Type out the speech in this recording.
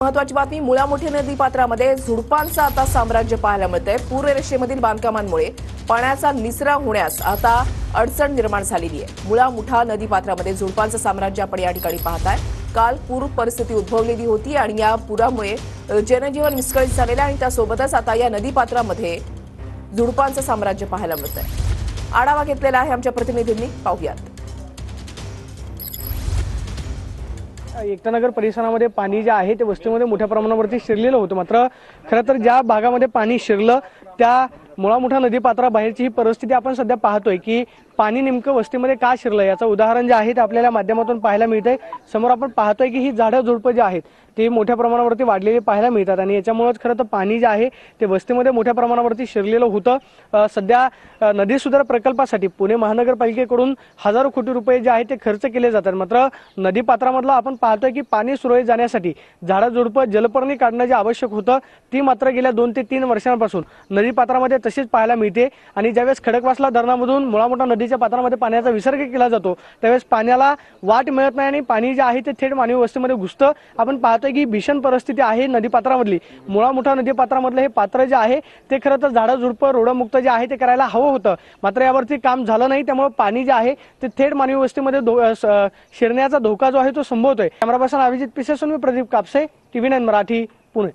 महत्वाची बातमी, मुळा मोठी नदी पात्रामध्ये झुडपांचं आता साम्राज्य पाहायला मिळतंय। पूररेषेमधील बांधकामांमुळे पाण्याचा निचरा होण्यास आता अडचण निर्माण झालेली आहे। मुळा मुठा नदी पात्रामध्ये झुडपांचं साम्राज्य आपण या ठिकाणी पाहताय। काल पूर परिस्थिती उद्भवलेली होती आणि या पुरामुळे जनजीवन विस्कळीत झालेलं आहे आणि त्यासोबतच आता या नदी पात्रामध्ये झुडपांचं साम्राज्य पाहायला मिळतंय। आढावा घेतलेला आहे आमच्या प्रतिनिधींनी, पाहूयात। एकतानगर परिसरामध्ये पाणी जे आहे ते वस्तीमध्ये मोठ्या प्रमाणावरती शिरलेलं होतं। मात्र खरं तर ज्या भागामध्ये पाणी शिरलं त्या मुळा मुठा नदी पात्राबाहेरची ही परिस्थिती आपण सध्या पाहतोय की पाणी नेमकं वस्तीमध्ये का शिरलं याचं उदाहरण जे आहे ते आपल्याला माध्यमातून पाहायला मिळतंय। समोर आपण पाहतोय की ही झाडं झुडपं जे आहेत ते मोठ्या प्रमाणावरती वाढलेली पाहायला मिळतात आणि याच्यामुळेच खरं तर पाणी जे आहे ते वस्तीमध्ये मोठ्या प्रमाणावरती शिरलेलं होतं। सध्या नदी सुधार प्रकल्पासाठी पुणे महानगरपालिकेकडून हजारो कोटी रुपये जे आहे ते खर्च केले जातात। मात्र नदी पात्रामधलं आपण पाहतोय की पाणी सुरळीत जाण्यासाठी झाडं झुडपं जलपर्णी काढणं जे आवश्यक होतं ती मात्र गेल्या 2 ते 3 वर्षांपासून नदी पात्रामध्ये तशीच पाहायला मिळते। आणि ज्यावेळेस खडकवासला धरणामधून मुळा मुठा नदीच्या पात्रामध्ये पाण्याचा विसर्ग केला जातो त्यावेळेस पाण्याला वाट मिळत नाही आणि पाणी जे आहे ते थेट मानवी वस्तीमध्ये घुसतं। आपण पाहतोय की भीषण परिस्थिती आहे नदी पात्रामधली। मुळा मुठा नदी पात्रामधलं हे पात्र जे आहे ते खरं तर झाडं झुडपं रोडमुक्त जे आहे ते करायला हवं होतं, मात्र यावरती काम झालं नाही। त्यामुळे पाणी जे आहे ते थेट मानवी वस्तीमध्ये शिरण्याचा धोका जो आहे तो संभवतोय। कॅमेरा पर्सन अभिजित पिसेसून मी प्रदीप कापसे, TV9 मराठी, पुणे।